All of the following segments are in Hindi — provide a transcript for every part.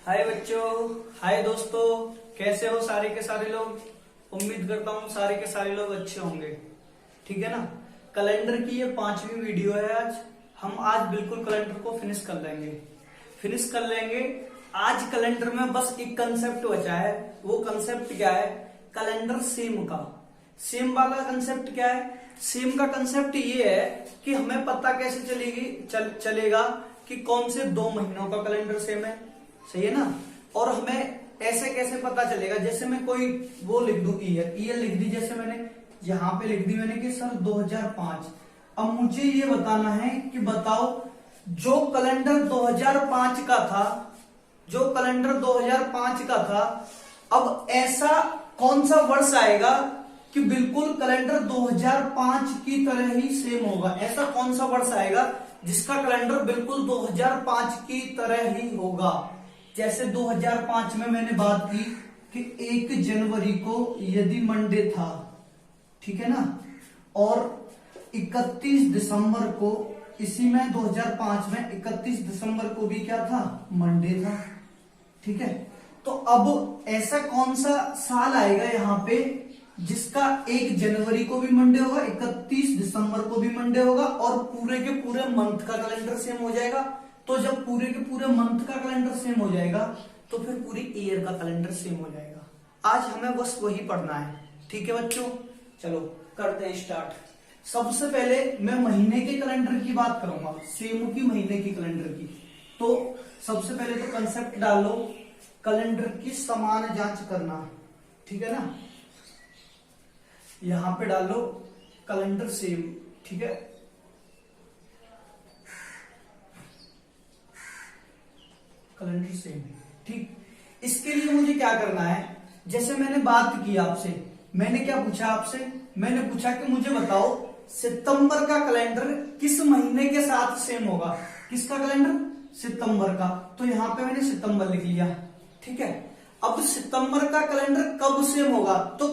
हाय बच्चों, हाय दोस्तों, कैसे हो सारे के सारे लोग। उम्मीद करता हूँ सारे के सारे लोग अच्छे होंगे। ठीक है ना। कैलेंडर की ये 5वीं वीडियो है। हम आज बिल्कुल कैलेंडर को फिनिश कर लेंगे। आज कैलेंडर में बस एक कंसेप्ट बचा है। वो कंसेप्ट क्या है? कैलेंडर सेम का। सेम वाला कंसेप्ट क्या है? सेम का कंसेप्ट ये है कि हमें पता कैसे चलेगा कि कौन से 2 महीनों का कैलेंडर सेम है। सही है ना। और हमें ऐसे कैसे पता चलेगा? जैसे मैं कोई वो लिख दूं, ईयर लिख दी, जैसे मैंने यहां पे लिख दी मैंने कि सर 2005। अब मुझे ये बताना है कि बताओ जो कैलेंडर 2005 का था, अब ऐसा कौन सा वर्ष आएगा कि बिल्कुल कैलेंडर 2005 की तरह ही सेम होगा। ऐसा कौन सा वर्ष आएगा जिसका कैलेंडर बिल्कुल 2005 की तरह ही होगा। जैसे 2005 में मैंने बात की कि 1 जनवरी को यदि मंडे था, ठीक है ना, और 31 दिसंबर को, इसी में 2005 में 31 दिसंबर को भी क्या था? मंडे था। ठीक है। तो अब ऐसा कौन सा साल आएगा यहां पे जिसका 1 जनवरी को भी मंडे होगा, 31 दिसंबर को भी मंडे होगा और पूरे के पूरे मंथ का कैलेंडर सेम हो जाएगा। तो जब पूरे के पूरे मंथ का कैलेंडर सेम हो जाएगा तो फिर पूरी ईयर का कैलेंडर सेम हो जाएगा। आज हमें बस वही पढ़ना है। ठीक है बच्चों, चलो करते हैं स्टार्ट। सबसे पहले मैं महीने के कैलेंडर की बात करूंगा, सेम की महीने की कैलेंडर की। तो सबसे पहले तो कंसेप्ट डाल लो, कैलेंडर की समान जांच करना। ठीक है ना। यहां पे डाल लो कैलेंडर सेम। ठीक है। कैलेंडर सेम है। ठीक। इसके लिए मुझे क्या करना है? जैसे मैंने बात की आपसे, मैंने क्या पूछा आपसे? मैंने पूछा कि मुझे बताओ सितंबर का कैलेंडर किस महीने के साथ सेम होगा। किसका कैलेंडर? सितंबर का। तो यहां पे मैंने सितंबर लिख लिया। ठीक है। अब सितंबर का कैलेंडर कब सेम होगा? तो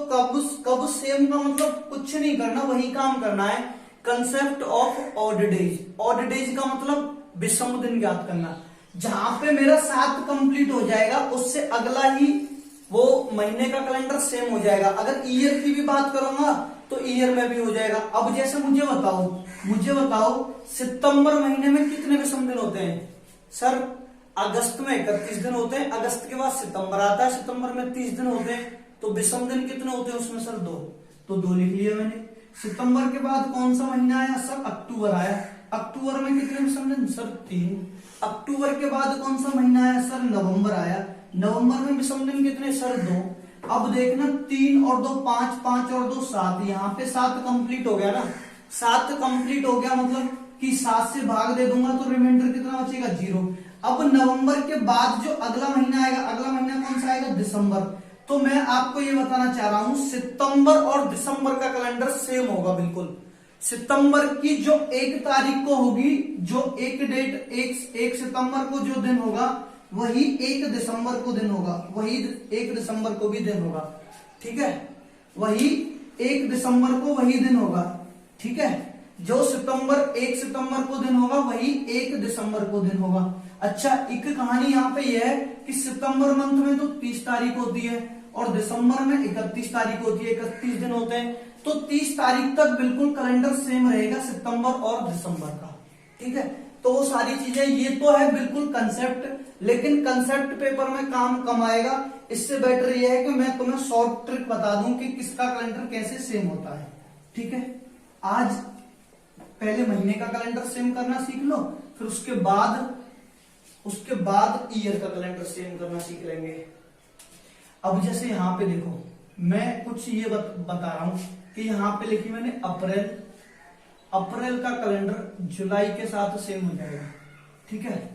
कब सेम का मतलब कुछ नहीं करना, वही काम करना है। Concept of odd days. Odd days का मतलब विषम दिन ज्ञात करना। जहां पे मेरा 7 कंप्लीट हो जाएगा उससे अगला ही वो महीने का कैलेंडर सेम हो जाएगा। अगर ईयर की भी बात करूंगा तो ईयर में भी हो जाएगा। अब जैसे मुझे बताओ सितंबर महीने में कितने विषम दिन होते हैं? सर अगस्त में 31 दिन होते हैं, अगस्त के बाद सितंबर आता है, सितंबर में 30 दिन होते हैं। तो विषम दिन कितने होते हैं उसमें? सर 2। तो 2 लिख लिया मैंने। सितंबर के बाद कौन सा महीना आया? सर अक्टूबर आया। अक्टूबर में कितने विषम दिन? सर 3। अक्टूबर के बाद कौन सा महीना आया? सर नवंबर आया। नवंबर में विषम दिन कितने? सर 2। अब देखना 3 और 2 5, 5 और 2 7, यहाँ पे 7 कंप्लीट हो गया ना। 7 कंप्लीट हो गया मतलब कि 7 से भाग दे दूंगा तो रिमाइंडर कितना बचेगा? 0। अब नवंबर के बाद जो अगला महीना आएगा, अगला महीना कौन सा आएगा? दिसंबर। तो मैं आपको ये बताना चाह रहा हूं सितंबर और दिसंबर का कैलेंडर सेम होगा बिल्कुल। सितंबर की जो 1 तारीख को होगी, जो एक डेट 1 सितंबर को जो दिन होगा वही 1 दिसंबर को दिन होगा, वही 1 दिसंबर को भी दिन होगा। ठीक है। वही 1 दिसंबर को वही दिन होगा। ठीक है। जो 1 सितंबर को दिन होगा वही 1 दिसंबर को दिन होगा। अच्छा, एक कहानी यहाँ पे यह है कि सितंबर मंथ में तो 30 तारीख होती है और दिसंबर में 31 तारीख होती है, 31 दिन होते हैं। तो 30 तारीख तक बिल्कुल कैलेंडर सेम रहेगा सितंबर और दिसंबर का। ठीक है। तो वो सारी चीजें, ये तो है बिल्कुल कंसेप्ट, लेकिन कंसेप्ट पेपर में काम कम आएगा। इससे बेटर ये है कि मैं तुम्हें शॉर्ट ट्रिक बता दूं कि किसका कैलेंडर कैसे सेम होता है। ठीक है। आज पहले महीने का कैलेंडर सेम करना सीख लो, फिर उसके बाद ईयर का कैलेंडर सेम करना सीख लेंगे। अब जैसे यहां पे देखो, मैं कुछ ये बता रहा हूं कि यहां पे लिखी मैंने अप्रैल का कैलेंडर जुलाई के साथ सेम हो जाएगा। ठीक है।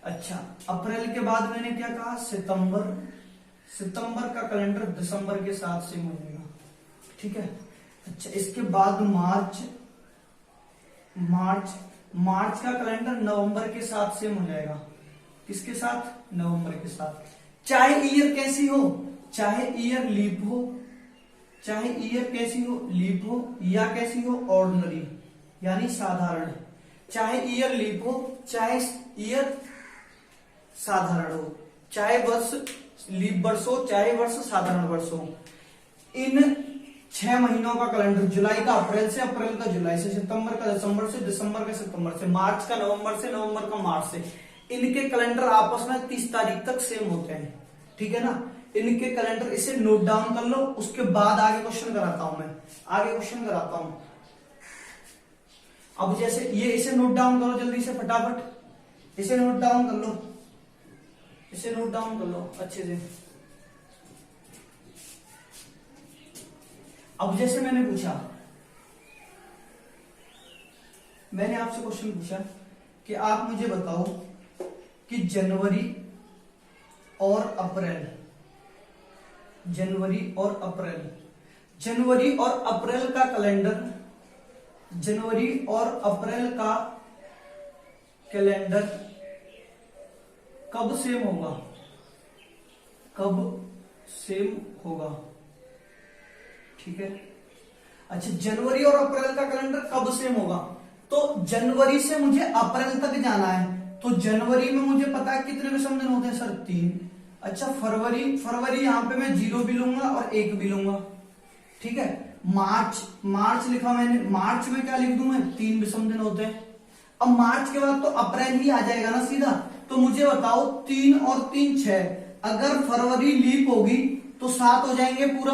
अच्छा, अप्रैल के बाद मैंने क्या कहा? सितंबर का कैलेंडर दिसंबर के साथ सेम हो जाएगा। ठीक है। अच्छा, इसके बाद मार्च का कैलेंडर नवंबर के साथ सेम हो जाएगा। किसके साथ? नवंबर के साथ। चाहे ईयर कैसी हो, चाहे ईयर लीप हो, चाहे ईयर कैसी हो, लीप हो या कैसी हो, ऑर्डिनरी यानी साधारण। चाहे ईयर लीप हो, चाहे ईयर साधारण हो, चाहे वर्ष लीप वर्ष हो चाहे वर्ष साधारण वर्ष हो, इन 6 महीनों का कैलेंडर, जुलाई का अप्रैल से, अप्रैल का जुलाई से, सितंबर का दिसंबर से, दिसंबर का सितंबर से, मार्च का नवंबर से, नवंबर का मार्च से, इनके कैलेंडर आपस में 30 तारीख तक सेम होते हैं। ठीक है ना, इनके कैलेंडर, इसे नोट डाउन कर लो, उसके बाद आगे क्वेश्चन कराता हूं मैं, आगे क्वेश्चन कराता हूं। अब जैसे ये, इसे नोट डाउन करो जल्दी से फटाफट, इसे नोट डाउन कर लो, इसे नोट डाउन कर लो अच्छे से। अब जैसे मैंने पूछा, मैंने आपसे क्वेश्चन पूछा कि आप मुझे बताओ कि जनवरी और अप्रैल, जनवरी और अप्रैल, जनवरी और अप्रैल का कैलेंडर, जनवरी और अप्रैल का कैलेंडर कब सेम होगा, कब सेम होगा। ठीक है, अच्छा जनवरी और अप्रैल का कैलेंडर कब सेम होगा, तो जनवरी से मुझे अप्रैल तक जाना है, तो जनवरी में मुझे पता है कितने विषम दिन होते हैं सर, 3। अच्छा फरवरी, फरवरी यहां पे मैं 0 भी लूंगा और 1 भी लूंगा। ठीक है, मार्च, मार्च लिखा मैंने, मार्च में क्या लिख दूं मैं, 3 विषम दिन होते हैं। अब मार्च के बाद तो अप्रैल ही आ जाएगा ना सीधा, तो मुझे बताओ 3 और 3 6, अगर फरवरी लीप होगी तो 7 हो जाएंगे पूरा,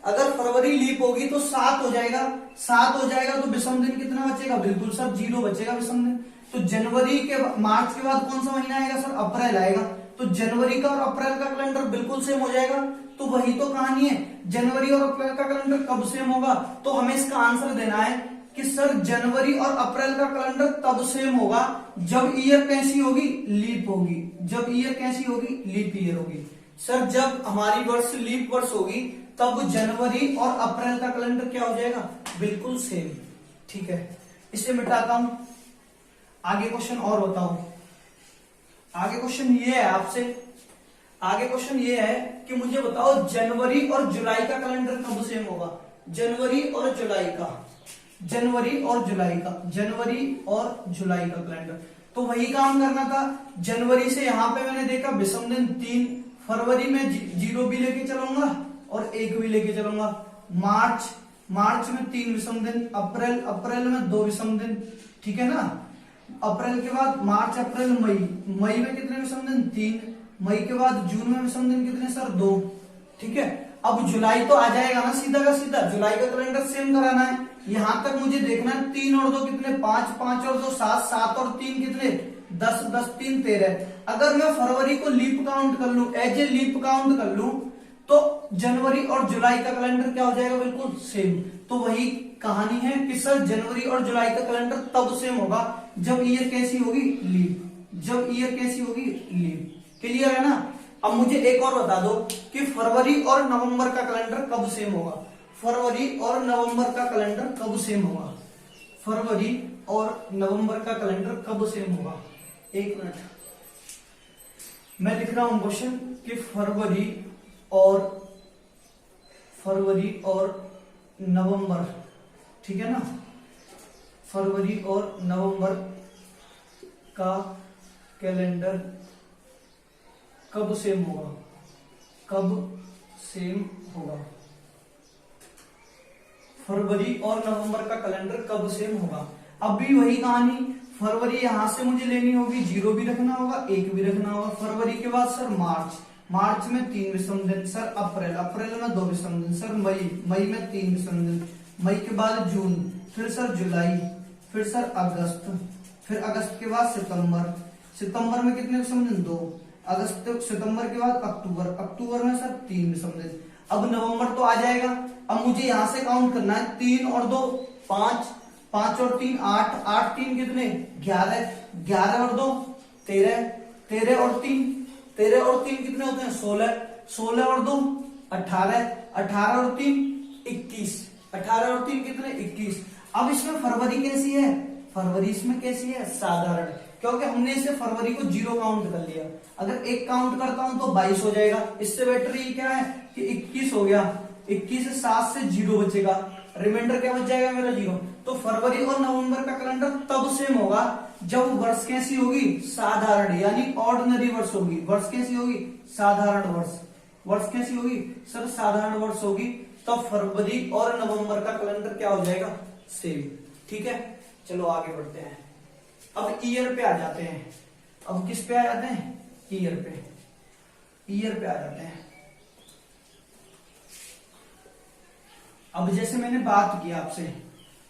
अगर फरवरी लीप होगी तो 7 हो जाएगा, 7 हो जाएगा तो विषम दिन कितना बचेगा, बिल्कुल सर 0 बचेगा विषम दिन। तो जनवरी के, मार्च के बाद कौन सा महीना आएगा सर, अप्रैल आएगा, तो जनवरी का और अप्रैल का कैलेंडर बिल्कुल सेम हो जाएगा। तो वही तो कहानी है, जनवरी और अप्रैल का कैलेंडर कब सेम होगा, तो हमें इसका आंसर देना है कि सर जनवरी और अप्रैल का कैलेंडर तब सेम होगा जब ईयर कैसी होगी, लीप होगी, जब ईयर कैसी होगी, लीप ईयर होगी। सर जब हमारी वर्ष लीप वर्ष होगी तब जनवरी और अप्रैल का कैलेंडर क्या हो जाएगा, बिल्कुल सेम। ठीक है, इसे मिटाता हूं, आगे क्वेश्चन और बताओ। आगे क्वेश्चन ये है आपसे, आगे क्वेश्चन ये है कि मुझे बताओ जनवरी और जुलाई का कैलेंडर कब सेम होगा, जनवरी और जुलाई का, जनवरी और जुलाई का, जनवरी और जुलाई का कैलेंडर। तो वही काम करना था, जनवरी से यहां पे मैंने देखा विषम दिन 3, फरवरी में 0 भी लेके चलूंगा और 1 भी लेके चलूंगा, मार्च, मार्च में 3 विषम दिन, अप्रैल, अप्रैल में 2 विषम दिन। ठीक है ना, अप्रैल के बाद मार्च, अप्रैल, मई, मई में कितने विषम दिन, 3, मई के बाद जून में विषम दिन कितने सर, 2। ठीक है, अब जुलाई तो आ जाएगा ना सीधा का सीधा, जुलाई का कैलेंडर सेम कराना है, यहां तक मुझे देखना है 3 और 2 कितने, 5, 5 और 2 7, 7 और 3 कितने, 10, 10 3 13। अगर मैं फरवरी को लीप काउंट कर लूं, एज ए लीप काउंट कर लूं, तो जनवरी और जुलाई का कैलेंडर क्या हो जाएगा, बिल्कुल सेम। तो वही कहानी है कि सर जनवरी और जुलाई का कैलेंडर तब सेम होगा जब ईयर कैसी होगी, लीप, जब ईयर कैसी होगी, लीप। क्लियर है ना। अब मुझे एक और बता दो कि फरवरी और नवंबर का कैलेंडर कब सेम होगा, फरवरी और नवंबर का कैलेंडर कब सेम होगा, फरवरी और नवंबर का कैलेंडर कब सेम होगा। एक मिनट, मैं लिख रहा हूं क्वेश्चन कि फरवरी और नवंबर, ठीक है ना, फरवरी और नवंबर का कैलेंडर कब सेम होगा, कब सेम होगा, फरवरी और नवंबर का कैलेंडर कब सेम होगा। अब भी वही कहानी, फरवरी यहां से मुझे लेनी होगी, 0 भी रखना होगा, 1 भी रखना होगा। फरवरी के बाद सर मार्च, मार्च में 3 विषम दिन, सर अप्रैल, अप्रैल में 2 विषम दिन, सर मई, मई में 3 विषम दिन, मई के बाद जून, फिर सर जुलाई, फिर सर अगस्त, फिर अगस्त के बाद सितंबर, सितंबर में कितने विषम दिन, 2, अगस्त, सितंबर के बाद अक्टूबर, अक्टूबर में सर 3 विषम दिन। अब नवंबर तो आ जाएगा, अब मुझे यहां से काउंट करना है, 3 और 2 5, 5 और 3 8, 8 3 कितने 11, 11 और 2 13, 13 और 3, 13 और 3 कितने होते हैं 16, 16 और 2 18, 18 और 3 21, 18 और 3 कितने 21। अब इसमें फरवरी कैसी है, फरवरी इसमें कैसी है, साधारण, क्योंकि हमने इसे फरवरी को 0 काउंट कर लिया। अगर 1 काउंट करता हूं तो 22 हो जाएगा, इससे बेटर ये क्या है कि 21 हो गया, 21 से 7 से 0 बचेगा, रिमाइंडर क्या बच जाएगा मेरा 0। तो फरवरी और नवंबर का कैलेंडर तब सेम होगा जब वर्ष कैसी होगी, साधारण, यानी ऑर्डिनरी वर्ष होगी। वर्ष कैसी होगी, साधारण वर्ष। वर्ष कैसी होगी सर, साधारण वर्ष होगी। तब फरवरी और नवंबर का कैलेंडर क्या हो जाएगा, सेम। ठीक है, चलो आगे बढ़ते हैं। अब ईयर पे आ जाते हैं। अब किस पे आ जाते हैं, ईयर पे। ईयर पे आ जाते हैं। अब जैसे मैंने बात की आपसे,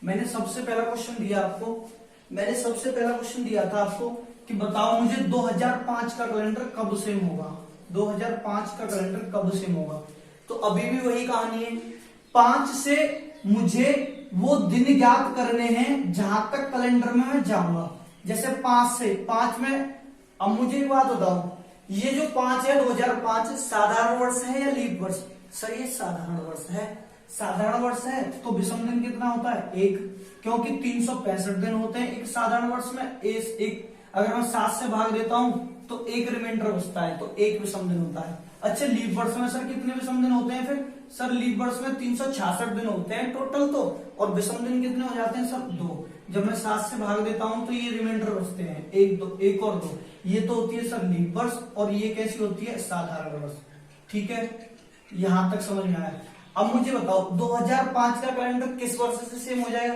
मैंने सबसे पहला क्वेश्चन दिया आपको, मैंने सबसे पहला क्वेश्चन दिया था आपको कि बताओ मुझे 2005 का कैलेंडर कब सेम होगा, 2005 का कैलेंडर कब सेम होगा। तो अभी भी वही कहानी है, 5 से मुझे वो दिन ज्ञात करने हैं जहां तक कैलेंडर में मैं जाऊंगा। जैसे 5 से 5 में, अब मुझे एक बात बताओ, ये जो 5 है 2005 साधारण वर्ष है या लीप वर्ष, सर ये साधारण वर्ष है। साधारण वर्ष है तो विषम दिन कितना होता है, 1, क्योंकि 365 दिन होते हैं एक साधारण वर्ष में। एक अगर मैं 7 से भाग देता हूं तो 1 रिमाइंडर बचता है, तो 1 विषम दिन होता है। अच्छा लीप वर्ष में सर कितने विषम दिन होते हैं फिर, सर लीप वर्ष में 366 दिन होते हैं टोटल तो, और विषम दिन कितने हो जाते हैं सर, 2। जब मैं 7 से भाग देता हूं तो ये रिमाइंडर बचते हैं, 1 और 2। ये तो होती है सर लीप वर्ष, और ये कैसी होती है, साधारण वर्ष। ठीक है, यहां तक समझ में आया। अब मुझे बताओ 2005 का कैलेंडर किस वर्ष से सेम हो जाएगा,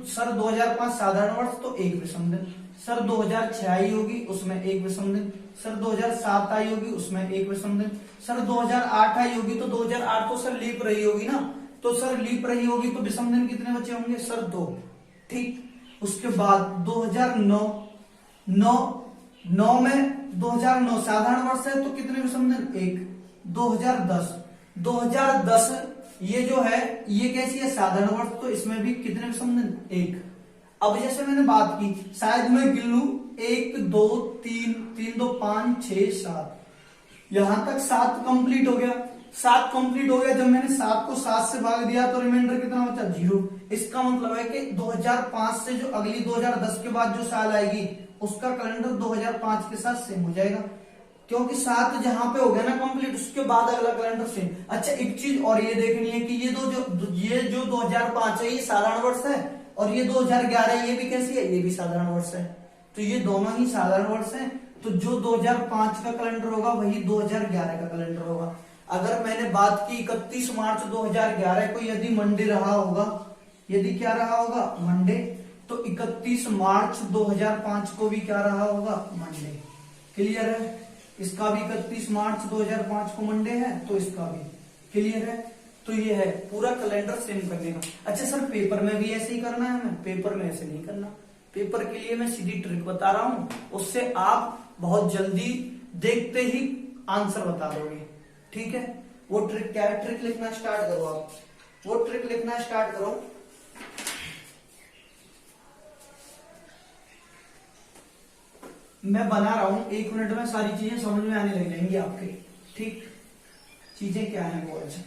सर 2005 साधारण वर्ष तो 1 विषम दिन। सर 2006 आई होगी उसमें 1 विषम दिन। सर 2007 आई होगी उसमें 1 विषम दिन। सर 2008 आई होगी तो 2008 तो सर लीप रही होगी ना, तो सर लीप रही होगी तो विषम दिन कितने बचे होंगे सर, 2। ठीक, उसके बाद 2009 में 2009 साधारण वर्ष है तो कितने विषम दिन, 1। 2010 ये जो है ये कैसी है, साधारण वर्ष, तो इसमें भी कितने विषम दिन, 1। अब जैसे मैंने बात की, शायद मैं गिन लू 1 2 3 3 2 5 6 7, यहां तक 7 कंप्लीट हो गया। 7 कंप्लीट हो गया। जब मैंने 7 को 7 से भाग दिया तो रिमाइंडर कितना बचा, 0। इसका मतलब है कि 2005 से जो अगली 2010 के बाद जो साल आएगी उसका कैलेंडर 2005 के साथ सेम हो जाएगा, क्योंकि 7 जहां पे हो गया ना कंप्लीट, उसके बाद अगला कैलेंडर सेम। अच्छा एक चीज और ये देखनी है कि ये जो 2005 है ये साधारण वर्ष है, और ये 2011 ये भी कैसी है, ये भी साधारण वर्ष है। तो ये दोनों ही साधारण वर्ष हैं, तो जो 2005 का कैलेंडर होगा वही 2011 का कैलेंडर होगा। अगर मैंने बात की 31 मार्च 2011 को यदि मंडे रहा होगा, यदि क्या रहा होगा, मंडे, तो 31 मार्च 2005 को भी क्या रहा होगा, मंडे। क्लियर है, इसका भी 31 मार्च 2005 को मंडे है तो इसका भी। क्लियर है, तो ये है पूरा कैलेंडर सेम करने का। अच्छा सर पेपर में भी ऐसे ही करना है, हमें पेपर में ऐसे नहीं करना। पेपर के लिए मैं सीधी ट्रिक बता रहा हूं, उससे आप बहुत जल्दी देखते ही आंसर बता दोगे। ठीक है, वो ट्रिक क्या है, ट्रिक लिखना स्टार्ट करो आप, वो ट्रिक लिखना स्टार्ट करो। मैं बना रहा हूं, 1 मिनट में सारी चीजें समझ में आने लग जाएंगी आपके। ठीक, चीजें क्या है वो, अच्छा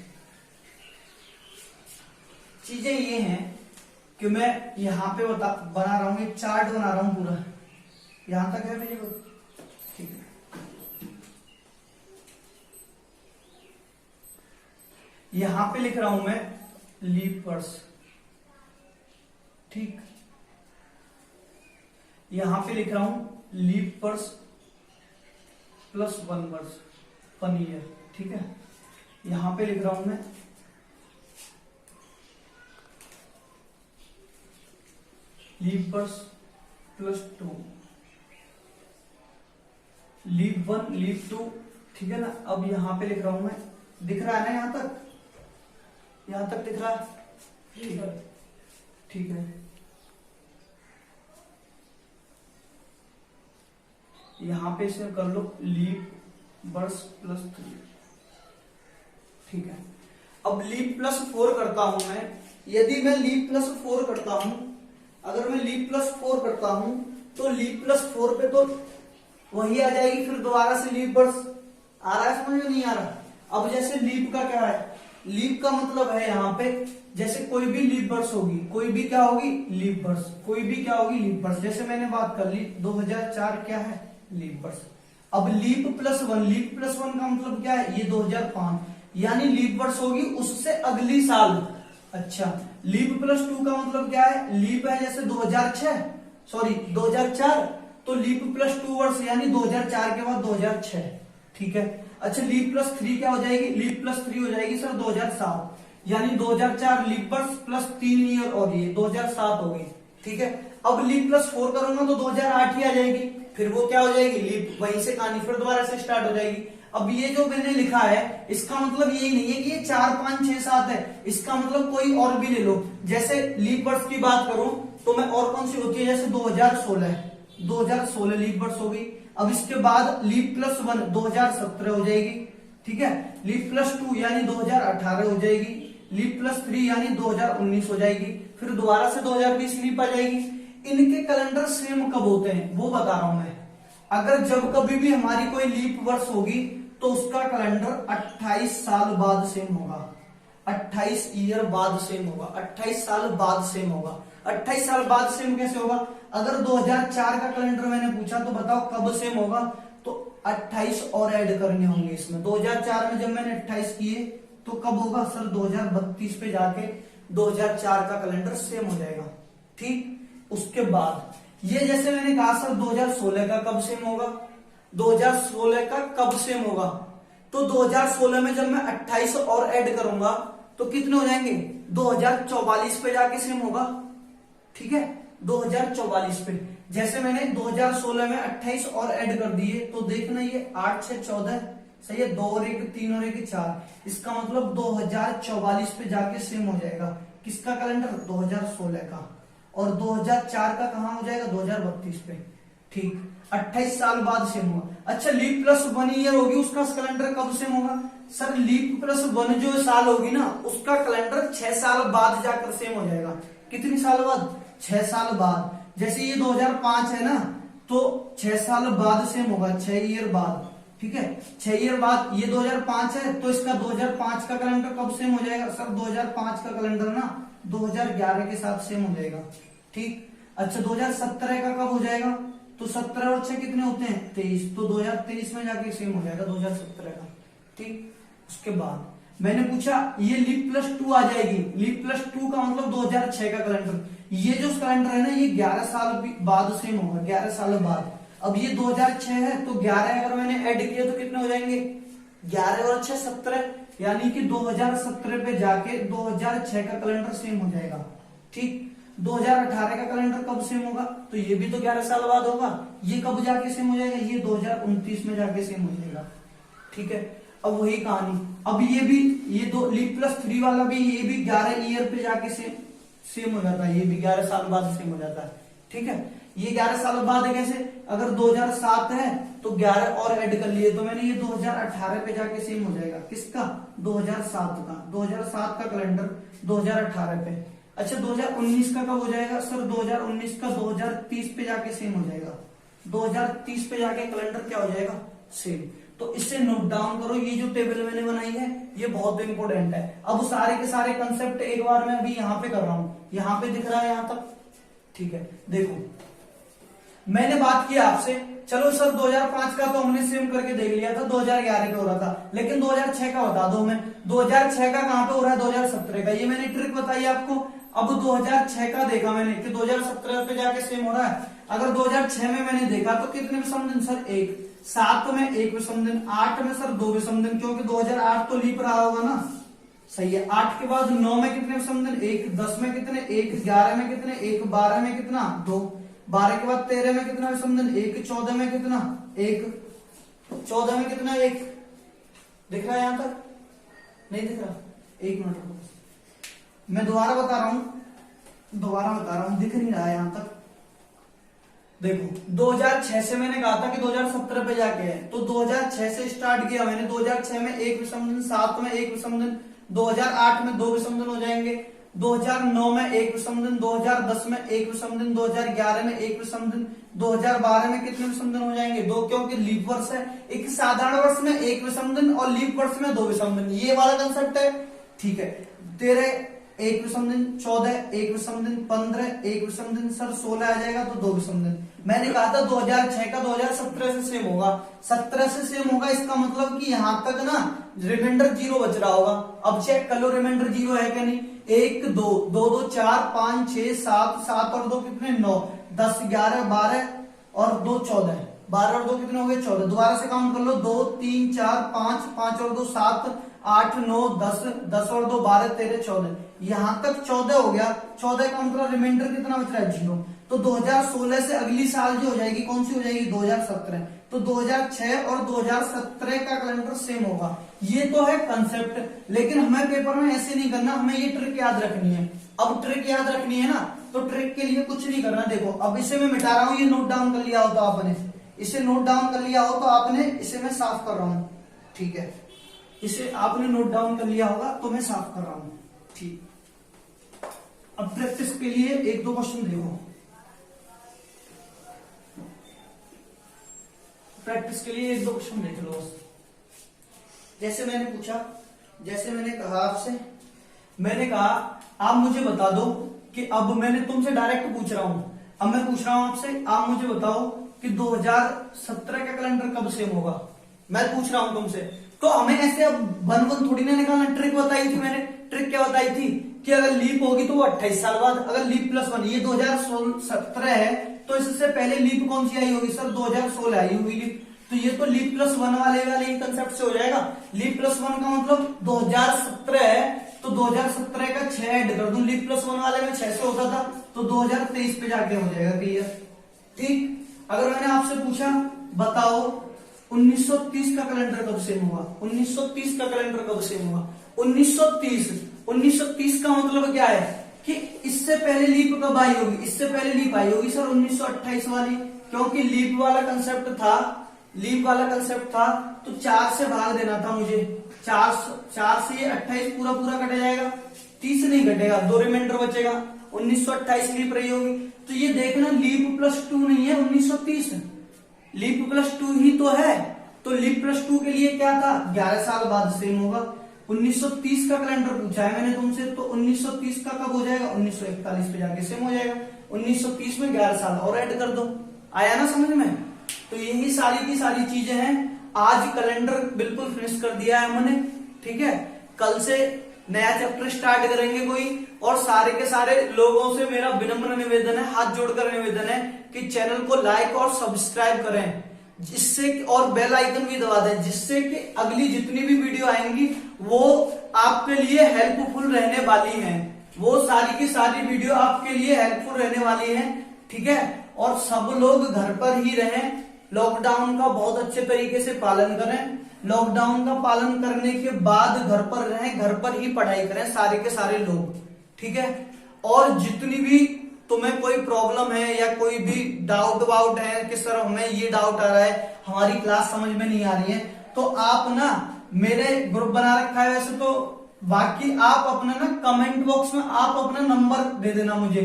चीजें ये हैं कि मैं यहां पे बना रहा हूं, एक चार्ट बना रहा हूं पूरा, यहां तक है मेरे को। ठीक है, यहां पे लिख रहा हूं मैं लीप वर्ष। ठीक, यहां पे लिख रहा हूं लीप वर्ष प्लस 1 वर्ष, 1 ईयर। ठीक है, यहां पे लिख रहा हूं मैं लीप वर्ष प्लस 2, लीप 1 लीप 2। ठीक है ना, अब यहां पे लिख रहा हूं मैं, दिख रहा है ना, यहां तक दिख रहा है। ठीक है, ठीक है, यहां पे इसे कर लो लीप वर्ष प्लस 3। ठीक है, अब लीप प्लस 4 करता हूं मैं, यदि मैं लीप प्लस 4 करता हूं, अगर मैं लीप प्लस 4 करता हूं तो लीप प्लस 4 पे तो वही आ जाएगी, फिर दोबारा से लीप वर्ष आ रहा है, समझ में नहीं आ रहा। अब जैसे लीप का क्या है, लीप का मतलब है यहाँ पे जैसे कोई भी लीप वर्ष होगी, कोई भी क्या होगी, लीप वर्ष, कोई भी क्या होगी, लीप वर्ष। जैसे मैंने बात कर ली 2004 क्या है, लीप वर्ष। अब लीप प्लस 1, लीप प्लस 1 का मतलब क्या है, ये 2005, यानी लीप वर्ष होगी उससे अगली साल। अच्छा, लीप प्लस 2 का मतलब क्या है, लीप है जैसे 2006 सॉरी 2004, तो लीप प्लस 2 वर्ष यानी 2004 के बाद 2006, ठीक है। अच्छा लीप प्लस 3 क्या हो जाएगी, लीप प्लस 3 हो जाएगी सर 2007, यानी 2004 लीप वर्ष प्लस 3 ईयर और ये 2007 हो गई, ठीक है। अब लीप प्लस 4 करूंगा तो 2008 ही आ जाएगी, फिर वो क्या हो जाएगी लीप, वहीं से कहानी फिर दोबारा से स्टार्ट हो जाएगी। अब ये जो मैंने लिखा है इसका मतलब ये नहीं है कि ये 4 5 6 7 है, इसका मतलब कोई और भी ले लो। जैसे लीप वर्ष की बात करूं तो मैं और कौन सी होती है, जैसे 2016 लीप वर्ष हो गई। अब इसके बाद लीप प्लस 1 2017 हो जाएगी, ठीक है। लीप प्लस 2 यानी 2018 हो जाएगी, लीप प्लस 3 यानी 2019 हो जाएगी, फिर दोबारा से 2020 लीप आ जाएगी। इनके कैलेंडर सेम कब होते हैं वो बता रहा हूं मैं। अगर जब कभी भी हमारी कोई लीप वर्ष होगी तो उसका कैलेंडर 28 साल बाद सेम होगा, 28 ईयर बाद सेम होगा, 28 साल बाद सेम होगा। 28 साल बाद सेम कैसे होगा, अगर 2004 का कैलेंडर मैंने पूछा तो बताओ कब सेम होगा, तो 28 और ऐड करने होंगे इसमें। 2004 में जब मैंने 28 किए तो कब होगा सर 2032 पे जाके 2004 का कैलेंडर सेम हो जाएगा, ठीक। उसके बाद ये जैसे मैंने कहा सर 2016 का कब सेम होगा, 2016 का कब सेम होगा, तो 2016 में जब मैं 28 और ऐड करूंगा तो कितने हो जाएंगे, 2044 पे जाके सेम होगा, ठीक है। 2044 पे जैसे मैंने 2016 में 28 और ऐड कर दिए तो देखना ये 8 6 14 सही है, 2 और 1 3 और 1 4, इसका मतलब 2044 पे जाके सेम हो जाएगा किसका कैलेंडर, 2016 का। और 2004 का कहां हो जाएगा, 2032 पे, ठीक। 28 साल बाद सेम होगा। अच्छा लीप प्लस 1 ईयर होगी उसका कैलेंडर कब सेम होगा, सर लीप प्लस 1 जो साल होगी ना उसका कैलेंडर 6 साल बाद जाकर सेम हो जाएगा। कितने साल बाद, 6 साल बाद। जैसे ये 2005 है ना तो 6 साल बाद सेम होगा, 6 ईयर बाद, ठीक है। 6 ईयर बाद ये 2005 है तो इसका 2005 का कैलेंडर कब सेम हो जाएगा, सर 2005 का कैलेंडर ना 2011 के साथ सेम हो जाएगा, ठीक। अच्छा 2017 का कब हो जाएगा, तो 17 और 6 कितने होते हैं, 23, तो 2023 में जाके सेम हो जाएगा 2017 का, ठीक। उसके बाद मैंने पूछा ये लीप प्लस 2 आ जाएगी, लीप प्लस 2 का मतलब 2006 का कैलेंडर, ये जो कैलेंडर है ना ये 11 साल बाद सेम होगा, 11 साल बाद। अब ये 2006 है तो 11 अगर मैंने ऐड किया तो कितने हो जाएंगे, 11 और 6 17, यानी कि 2017 पे जाके 2006 का कैलेंडर सेम हो जाएगा, ठीक। 2018 का कैलेंडर कब सेम होगा, तो ये भी तो 11 साल बाद होगा, ये कब जाके सेम हो जाएगा, ये 2029 में जाके सेम हो जाएगा, ठीक है। अब वही कहानी, अब ये भी ये दो लीप प्लस 3 वाला भी ये भी 11 ईयर पे जाके सेम हो जाता है, ये भी 11 साल बाद सेम हो जाता है, ठीक है। ये 11 साल बाद कैसे, अगर 2007 है तो 11 और ऐड कर लिए तो मैंने ये 2018 पे जाके सेम हो जाएगा, किसका, 2007 का। 2007 का कैलेंडर 2018 पे। अच्छा 2019 का कब हो जाएगा, सर 2019 का 2030 पे जाके सेम हो जाएगा, 2030 पे जाके कैलेंडर क्या हो जाएगा, सेम। तो इससे नोट डाउन करो, ये जो टेबल मैंने बनाई है ये बहुत इंपॉर्टेंट है। अब सारे के सारे कंसेप्ट एक बार मैं अभी यहाँ पे कर रहा हूं, यहाँ पे दिख रहा है यहाँ तक, ठीक है। देखो मैंने बात की आपसे, चलो सर 2005 का तो हमने सेम करके देख लिया था, 2011 का हो रहा था, लेकिन 2006 का बता दो हमें, 2006 का कहां पे हो रहा है, 2017 का। ये मैंने ट्रिक बताई आपको। अब 2006 का देखा मैंने कि 2017 पे जाके सेम हो रहा है। अगर 2006 में मैंने देखा तो कितने विषम दिन सर, 1, 7 में 1 विषम दिन, 8 में सर 2 विषम दिन, क्योंकि 2008 तो लीप रहा होगा ना, सही है। 8 के बाद 9 में कितने विषम दिन, 1, 10 में कितने, 1, 11 में कितने, 1, 12 में कितना, 2, 12 के बाद 13 में कितना विषम दिन, 1, 14 में कितना, 1, 14 में कितना, 1। दिख रहा है यहां तक, नहीं दिख रहा, 1 मिनट रुको, मैं दोबारा बता रहा हूं, दिख नहीं रहा है यहां तक। देखो 2006 से मैंने कहा था कि 2017 पे जाके है, तो 2006 से स्टार्ट किया मैंने। 2006 में 1 विषम दिन, 7 में 1 विषम दिन, 2008 में 2 विषम दिन हो जाएंगे, 2009 में 1 विषम दिन, 2010 में 1 विषम दिन, 2011 में 1 विषम दिन, 2012 में कितने विषम दिन हो जाएंगे, 2, क्योंकि लीप वर्ष है। एक साधारण वर्ष में 1 विषम दिन और लीप वर्ष में 2 विषम दिन, ये वाला कंसेप्ट है, ठीक है। 13 1 विषम दिन, 14 1 विषम दिन, 15 1 विषम दिन, सर 16 आ जाएगा तो 2 विषम दिन। मैंने कहा था 2006 का 2017 से सेम होगा, 17 से सेम होगा, इसका मतलब कि यहां तक ना रिमाइंडर 0 बच रहा होगा। अब चेक कर लो रिमाइंडर 0 है क्या नहीं। 1 2 2 2 4 5 6 7 7 और 2 कितने 9 10 11 12 और 2 14, 12 और 2 कितने हो गए 14। दोबारा से काउंट कर लो 2 3 4 5 5 और 2 7 8 9 10 10 और 2 12 13 14, यहां तक 14 हो गया। 14 का मतलब रिमाइंडर कितना बच रहा है 0। तो 2016 से अगली साल जो हो जाएगी कौन सी हो जाएगी 2017। तो 2006 और 2017 का कैलेंडर सेम होगा। ये तो है कंसेप्ट, लेकिन हमें पेपर में ऐसे नहीं करना, हमें ये ट्रिक याद रखनी है। अब ट्रिक याद रखनी है ना, तो ट्रिक के लिए कुछ नहीं करना। देखो अब इसे मैं मिटा रहा हूं, ये नोट डाउन कर लिया हो तो आपने, इसे नोट डाउन कर लिया हो तो आपने, इसे मैं साफ कर रहा हूं, ठीक है। इसे आपने नोट डाउन कर लिया होगा तो मैं साफ कर रहा हूं, ठीक। अब प्रैक्टिस के लिए 1-2 क्वेश्चन देखो, प्रैक्टिस के लिए 1-2 क्वेश्चन देख लो। जैसे मैंने पूछा, जैसे मैंने कहा आपसे, मैंने कहा आप मुझे बता दो कि, अब मैंने तुमसे डायरेक्ट पूछ रहा हूं, अब मैं पूछ रहा हूं आपसे, आप मुझे बताओ कि 2017 का कैलेंडर कब सेम होगा। मैं पूछ रहा हूं तुमसे, तो हमें ऐसे अब वन वन थोड़ी ना निकालना। ट्रिक बताई थी मैंने, ट्रिक क्या बताई थी कि अगर लीप होगी तो वो 28 साल बाद, अगर लीप +1, ये 2017 है तो इससे पहले लीप कौन सी आई होगी सर 2016 आई होगी लीप। तो ये तो लीप +1 वाले कंसेप्ट से हो जाएगा। लीप +1 का मतलब 2017 है तो 2017 का 6 ऐड कर दूं, लीप +1 वाले में 6 से होता था तो 2023 पे जाके हो जाएगा क्लियर, ठीक। अगर मैंने आपसे पूछा बताओ 1930 का कैलेंडर कब सेम हुआ, 1930 का कैलेंडर कब सेम हुआ, 1930 का मतलब क्या है कि इससे पहले लीप कब आई होगी, इससे पहले लीप आई होगी सर 1928 वाली, क्योंकि लीप वाला कंसेप्ट था, लीप वाला कंसेप्ट था तो 4 से भाग देना था मुझे, 4 से ये 28 पूरा पूरा कट जाएगा, 30 नहीं कटेगा, 2 रिमाइंडर बचेगा, 1928 लीप रही होगी। तो ये देखना लीप +2 नहीं है 1930, लीप +2 ही तो है। तो लीप +2 के लिए क्या था 11 साल बाद सेम होगा। 1930 का कैलेंडर पूछा है मैंने तुमसे, तो 1930 का कब हो जाएगा 1941 पे जाके सेम हो जाएगा। 1930 में 11 साल और ऐड कर दो, आया ना समझ में। तो यही सारी की सारी चीजें हैं। आज कैलेंडर बिल्कुल फिनिश कर दिया है हमने, ठीक है। कल से नया चैप्टर स्टार्ट करेंगे कोई, और सारे के सारे लोगों से मेरा विनम्र निवेदन है, हाथ जोड़कर निवेदन है कि चैनल को लाइक और सब्सक्राइब करें, जिससे और बेल आइकन भी दबा दें, जिससे कि अगली जितनी भी वीडियो आएंगी वो आपके लिए हेल्पफुल रहने वाली हैं। वो सारी की सारी वीडियो आपके लिए हेल्पफुल रहने वाली हैं, ठीक है। और सब लोग घर पर ही रहें, लॉकडाउन का बहुत अच्छे तरीके से पालन करें। लॉकडाउन का पालन करने के बाद घर पर रहें, घर पर ही पढ़ाई करें सारे के सारे लोग, ठीक है। और जितनी भी तुम्हें कोई प्रॉब्लम है या कोई भी डाउट वाउट है कि सर हमें ये डाउट आ रहा है, हमारी क्लास समझ में नहीं आ रही है, तो आप ना मेरे ग्रुप बना रखा है वैसे तो, बाकी आप अपना ना कमेंट बॉक्स में आप अपना नंबर दे देना मुझे,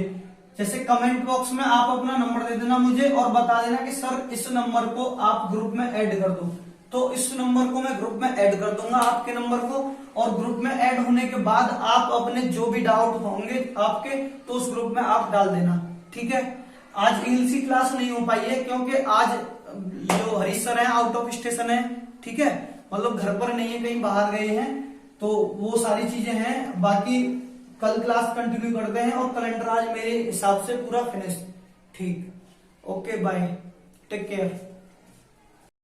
जैसे कमेंट बॉक्स में आप अपना नंबर दे देना मुझे और बता देना कि सर इस नंबर को आप ग्रुप में ऐड कर दो, तो इस नंबर को मैं ग्रुप में ऐड कर दूंगा आपके नंबर को। और ग्रुप में ऐड होने के बाद आप अपने जो भी डाउट होंगे आपके, तो उस ग्रुप में आप डाल देना, ठीक है। आज इंग्लिश की क्लास नहीं हो पाई है क्योंकि आज जो हरीश सर है आउट ऑफ स्टेशन है, ठीक है, मतलब घर पर नहीं है, कहीं बाहर गए हैं, तो वो सारी चीजें हैं। बाकी कल क्लास कंटिन्यू करते हैं और कैलेंडर आज मेरे हिसाब से पूरा फिनिश, ठीक। Okay bye, take care.